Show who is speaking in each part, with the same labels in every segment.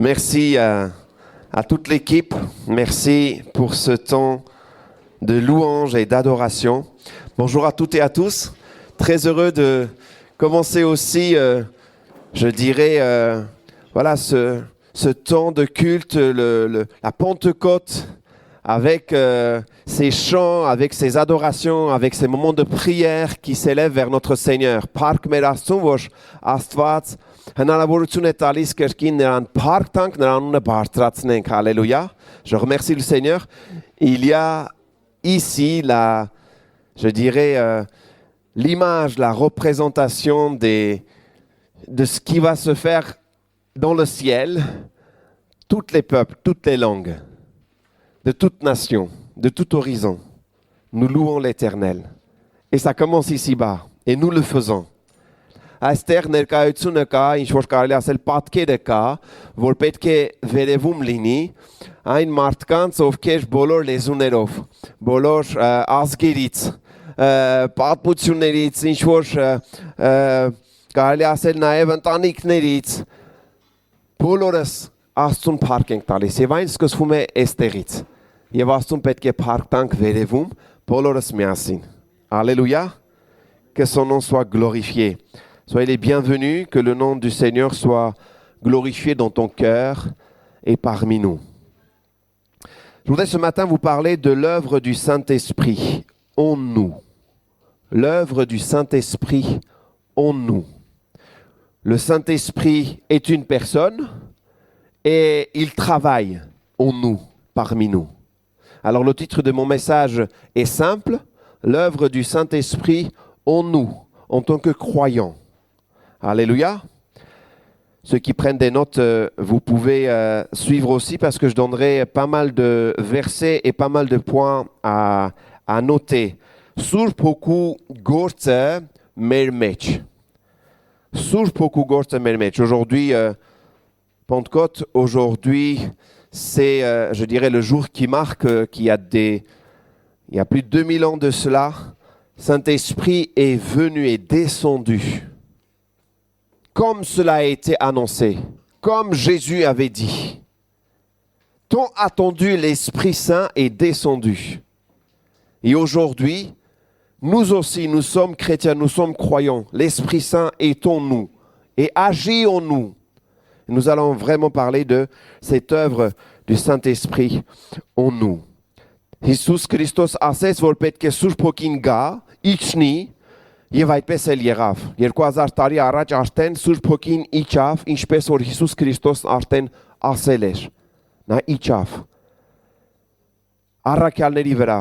Speaker 1: Merci à toute l'équipe. Merci pour ce temps de louange et d'adoration. Bonjour à toutes et à tous. Très heureux de commencer aussi, je dirais, ce temps de culte, la Pentecôte, avec ces chants, avec ces adorations, avec ces moments de prière qui s'élèvent vers notre Seigneur. Park merastum vosh astvat hնարավորություն է տալիս կրկին նրան փառք տանք, նրան անունը բարձրացնենք. Alléluia. Je remercie le Seigneur. Il y a ici l'image, la représentation de ce qui va se faire dans le ciel, tous les peuples, toutes les langues, de toute nation, de tout horizon. Nous louons l'Éternel. Et ça commence ici-bas. Et nous le faisons. Այստեղ ներկայությունը կա, ինչ որ կարելի ասել պատկերը կա, որ պետք է վերևում լինի այն մարդկանց, ովքեր բոլոր լեզուներով, բոլոր ազգերից, պատմություններից, ինչ որ կարելի ասել նաև ընտանիքներից, բոլորս Աստծուն փառք ենք տալիս եւ այն սկսվում է այստեղից։ Եվ Աստծուն պետք է փառք տանք վերևում բոլորս միասին։ Alléluia. Que son nom soit glorifié. Soyez les bienvenus, que le nom du Seigneur soit glorifié dans ton cœur et parmi nous. Je voudrais ce matin vous parler de l'œuvre du Saint-Esprit en nous. L'œuvre du Saint-Esprit en nous. Le Saint-Esprit est une personne et il travaille en nous, parmi nous. Alors le titre de mon message est simple, l'œuvre du Saint-Esprit en nous, en tant que croyants. Alléluia. Ceux qui prennent des notes, vous pouvez suivre aussi parce que je donnerai pas mal de versets et pas mal de points à noter. Sur beaucoup գործը մեր մեջ. Sur beaucoup գործը մեր մեջ. Aujourd'hui, Pentecôte, aujourd'hui, c'est, je dirais, le jour qui marque qu'il y a il y a plus de 2000 ans de cela, Saint-Esprit est venu et descendu. Comme cela a été annoncé, comme Jésus avait dit. Tant attendu, l'Esprit Saint est descendu. Et aujourd'hui, nous aussi, nous sommes chrétiens, nous sommes croyants. L'Esprit Saint est en nous et agit en nous. Nous allons vraiment parler de cette œuvre du Saint-Esprit en nous. Հիսուս Քրիստոս ասեց, որ պետք է Սուրբ Հոգին գա, իջնի, եւ այդպես էլ եղավ։ 2000 տարի առաջ արդեն Սուրբ Հոգին իջավ, ինչպես որ Հիսուս Քրիստոս արդեն ասել էր։ Նա իջավ առաքյալների վրա,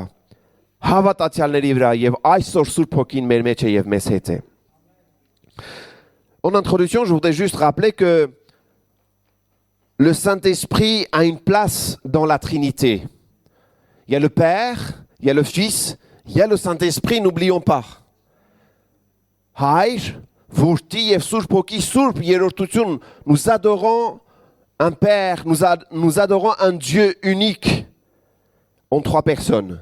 Speaker 1: հավատացյալների վրա եւ այսօր Սուրբ Հոգին մեր մեջ է եւ մեզ հետ է։ En introduction, je voudrais juste rappeler que le Saint-Esprit a une place dans la Trinité. Il y a le Père, il y a le Fils, il y a le Saint-Esprit, n'oublions pas. Հայր, Որդի եւ Սուրբ Հոգի Սուրբ Երրորդություն, nous adorons un Père, nous adorons un Dieu unique en trois personnes.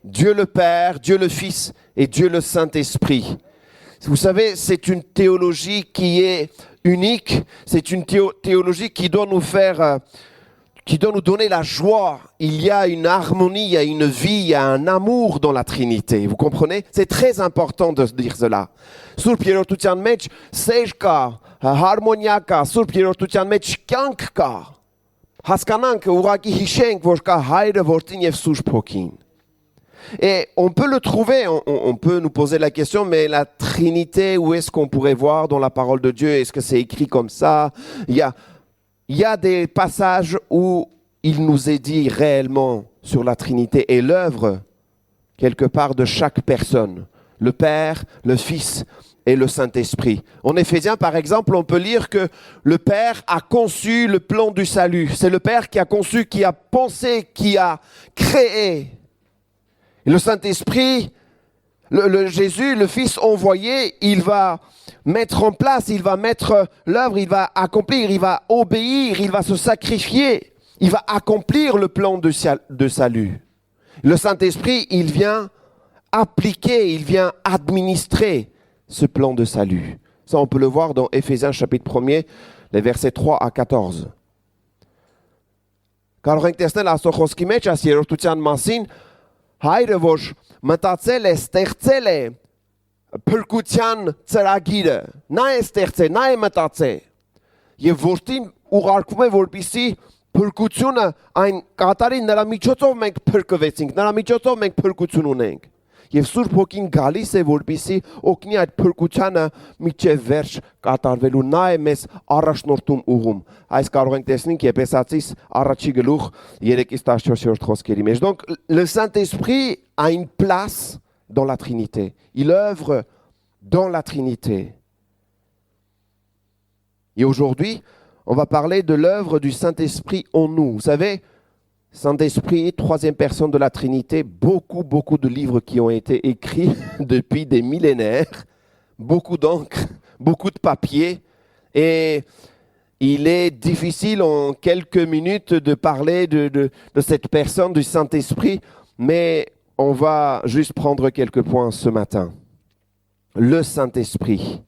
Speaker 1: Dieu le Père, Dieu le Fils et Dieu le Saint-Esprit. Vous savez, c'est une théologie qui est unique, c'est une théologie qui doit nous faire... qui doit nous donner la joie. Il y a une harmonie, il y a une vie, il y a un amour dans la Trinité. Vous comprenez? C'est très important de dire cela. Սուրբ Երրորդության մեջ սեր կա, հարմոնիա կա, Սուրբ Երրորդության մեջ կյանք կա։ Հասկանանք, ուղղակի հիշենք, որ կա Հայրը, Որդին եւ Սուրբ Հոգին. Et on peut le trouver, on peut nous poser la question, mais la Trinité, où est-ce qu'on pourrait voir dans la parole de Dieu? Est-ce que c'est écrit comme ça? Il y a des passages où il nous est dit réellement sur la Trinité et l'œuvre, quelque part, de chaque personne. Le Père, le Fils et le Saint-Esprit. En Éphésiens, par exemple, on peut lire que le Père a conçu le plan du salut. C'est le Père qui a conçu, qui a pensé, qui a créé. Et le Saint-Esprit, le Jésus, le Fils envoyé, il va mettre en place, il va mettre l'œuvre, il va accomplir, il va obéir, il va se sacrifier, il va accomplir le plan de salut. Le Saint-Esprit, il vient appliquer, il vient administrer ce plan de salut. Ça, on peut le voir dans Éphésiens chapitre 1er, les versets 3 à 14. Կարող ենք տեսնել Աստծո խոսքի մեջ այս երրորդության մասին հայրը, որ մտածել է, ստեղծել է փրկության ծրագիրը, նա է ստեղծել, նա է մտածել եւ որդին ուղարկում է, որպիսի փրկությունը այն կատարի, նրա միջոցով մենք փրկվեցինք, նրա միջոցով մենք փրկություն ունենք։ Եվ Սուրբ Հոգին գալիս է, որպիսի օգնի այդ փրկությանը միջև վերջ կատարվելու, նա է մեզ առաջնորդում ուղում։ Այս կարող ենք տեսնել Եփեսացիս առաջի գլուխ 3-14 խոսքերի մեջ։ Donc le Saint-Esprit a une place dans la Trinité. Il œuvre dans la Trinité. Et aujourd'hui, on va parler de l'œuvre du Saint-Esprit en nous. Vous savez, Saint-Esprit, troisième personne de la Trinité, beaucoup de livres qui ont été écrits depuis des millénaires, beaucoup d'encre, beaucoup de papier, et il est difficile en quelques minutes de parler de cette personne, du Saint-Esprit, mais on va juste prendre quelques points ce matin. Le Saint-Esprit.